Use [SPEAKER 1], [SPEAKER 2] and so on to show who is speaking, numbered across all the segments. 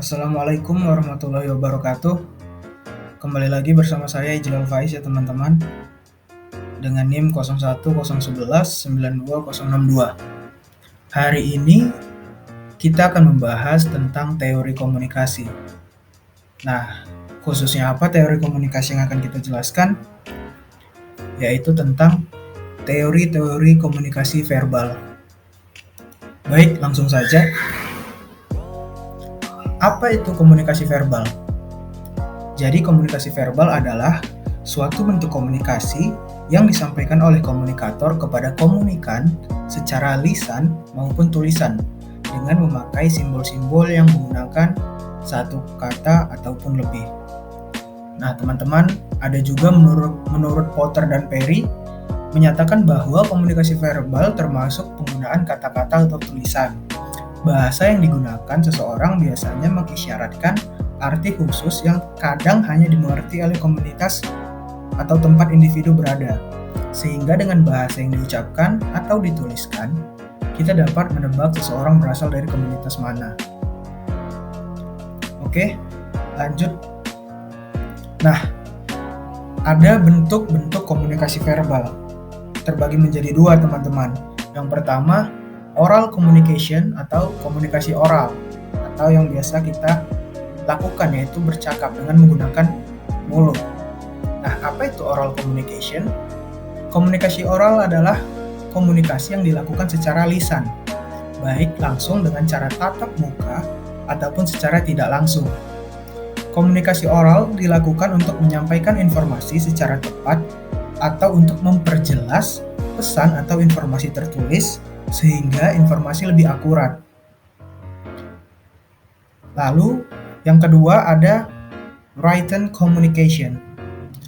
[SPEAKER 1] Assalamualaikum warahmatullahi wabarakatuh. Kembali lagi bersama saya Ijlal Faiz ya teman-teman, dengan NIM 0101192062. Hari ini kita akan membahas tentang teori komunikasi. Nah, khususnya apa teori komunikasi yang akan kita jelaskan? Yaitu tentang teori-teori komunikasi verbal. Baik, langsung saja. Apa itu komunikasi verbal? Jadi komunikasi verbal adalah suatu bentuk komunikasi yang disampaikan oleh komunikator kepada komunikan secara lisan maupun tulisan dengan memakai simbol-simbol yang menggunakan satu kata ataupun lebih. Nah, teman-teman, ada juga menurut Potter dan Perry menyatakan bahwa komunikasi verbal termasuk penggunaan kata-kata atau tulisan. Bahasa yang digunakan seseorang biasanya mengisyaratkan arti khusus yang kadang hanya dimengerti oleh komunitas atau tempat individu berada. Sehingga dengan bahasa yang diucapkan atau dituliskan, kita dapat menebak seseorang berasal dari komunitas mana. Oke, lanjut. Nah, ada bentuk-bentuk komunikasi verbal. Terbagi menjadi dua, teman-teman. Yang pertama, oral communication atau komunikasi oral, atau yang biasa kita lakukan yaitu bercakap dengan menggunakan mulut. Nah, apa itu oral communication? Komunikasi oral adalah komunikasi yang dilakukan secara lisan, baik langsung dengan cara tatap muka ataupun secara tidak langsung. Komunikasi oral dilakukan untuk menyampaikan informasi secara tepat atau untuk memperjelas pesan atau informasi tertulis sehingga informasi lebih akurat. Lalu, yang kedua ada written communication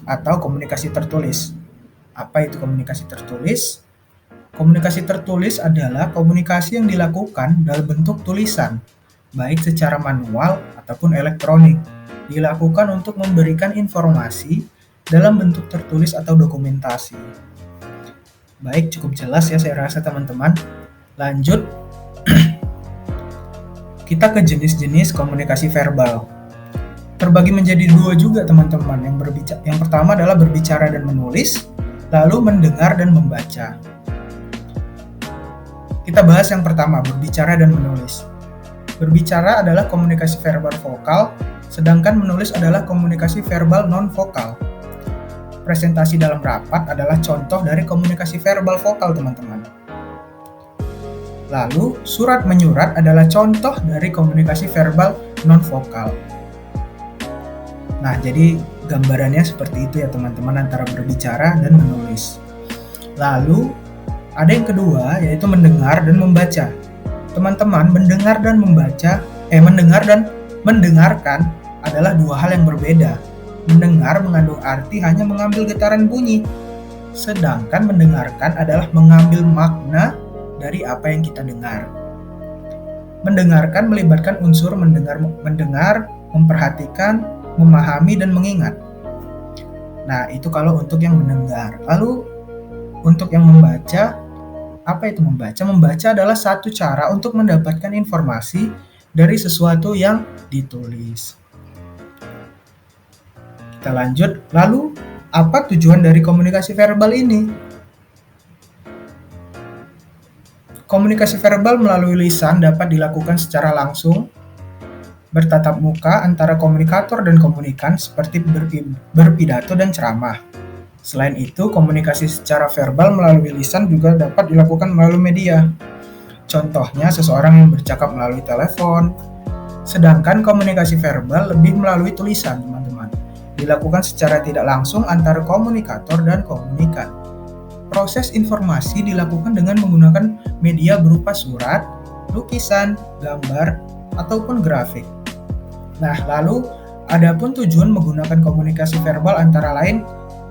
[SPEAKER 1] atau komunikasi tertulis. Apa itu komunikasi tertulis? Komunikasi tertulis adalah komunikasi yang dilakukan dalam bentuk tulisan, baik secara manual ataupun elektronik. Dilakukan untuk memberikan informasi dalam bentuk tertulis atau dokumentasi. Baik, cukup jelas ya saya rasa teman-teman. Lanjut, kita ke jenis-jenis komunikasi verbal. Terbagi menjadi dua juga teman-teman. Yang pertama adalah berbicara dan menulis, lalu mendengar dan membaca. Kita bahas yang pertama, berbicara dan menulis. Berbicara adalah komunikasi verbal vokal, sedangkan menulis adalah komunikasi verbal non-vokal. Presentasi dalam rapat adalah contoh dari komunikasi verbal vokal, teman-teman. Lalu, surat menyurat adalah contoh dari komunikasi verbal non-vokal. Nah, jadi gambarannya seperti itu ya teman-teman antara berbicara dan menulis. Lalu, ada yang kedua yaitu mendengar dan membaca. Teman-teman, mendengar dan mendengarkan adalah dua hal yang berbeda. Mendengar mengandung arti hanya mengambil getaran bunyi, sedangkan mendengarkan adalah mengambil makna dari apa yang kita dengar. Mendengarkan melibatkan unsur mendengar, memperhatikan, memahami, dan mengingat. Nah, itu kalau untuk yang mendengar. Lalu, untuk yang membaca, apa itu membaca? Membaca adalah satu cara untuk mendapatkan informasi dari sesuatu yang ditulis. Kita lanjut. Lalu, apa tujuan dari komunikasi verbal ini? Komunikasi verbal melalui lisan dapat dilakukan secara langsung, bertatap muka antara komunikator dan komunikan seperti berpidato dan ceramah. Selain itu, komunikasi secara verbal melalui lisan juga dapat dilakukan melalui media. Contohnya, seseorang yang bercakap melalui telepon. Sedangkan komunikasi verbal lebih melalui tulisan, teman-teman. Dilakukan secara tidak langsung antara komunikator dan komunikan. Proses informasi dilakukan dengan menggunakan media berupa surat, lukisan, gambar, ataupun grafik. Nah, lalu adapun tujuan menggunakan komunikasi verbal antara lain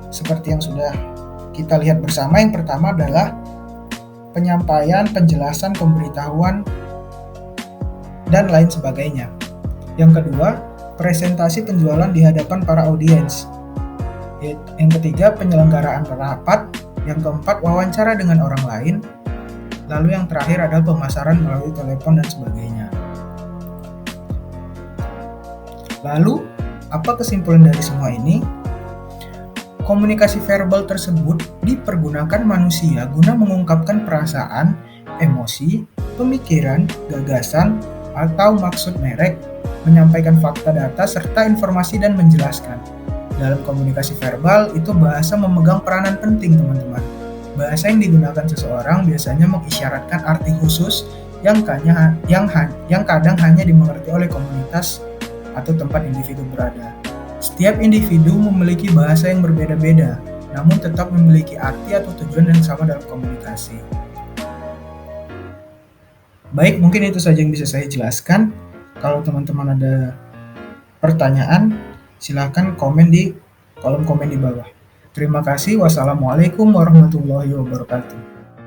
[SPEAKER 1] seperti yang sudah kita lihat bersama. Yang pertama adalah penyampaian, penjelasan, pemberitahuan, dan lain sebagainya. Yang kedua, presentasi penjualan di hadapan para audiens. Yang ketiga, penyelenggaraan rapat. Yang keempat, wawancara dengan orang lain. Lalu yang terakhir adalah pemasaran melalui telepon dan sebagainya. Lalu, apa kesimpulan dari semua ini? Komunikasi verbal tersebut dipergunakan manusia guna mengungkapkan perasaan, emosi, pemikiran, gagasan, atau maksud merek, menyampaikan fakta data serta informasi dan menjelaskan. Dalam komunikasi verbal, itu bahasa memegang peranan penting, teman-teman. Bahasa yang digunakan seseorang biasanya mengisyaratkan arti khusus yang kadang hanya dimengerti oleh komunitas atau tempat individu berada. Setiap individu memiliki bahasa yang berbeda-beda, namun tetap memiliki arti atau tujuan yang sama dalam komunikasi. Baik, mungkin itu saja yang bisa saya jelaskan. Kalau teman-teman ada pertanyaan, silakan komen di kolom komen di bawah. Terima kasih. Wassalamualaikum warahmatullahi wabarakatuh.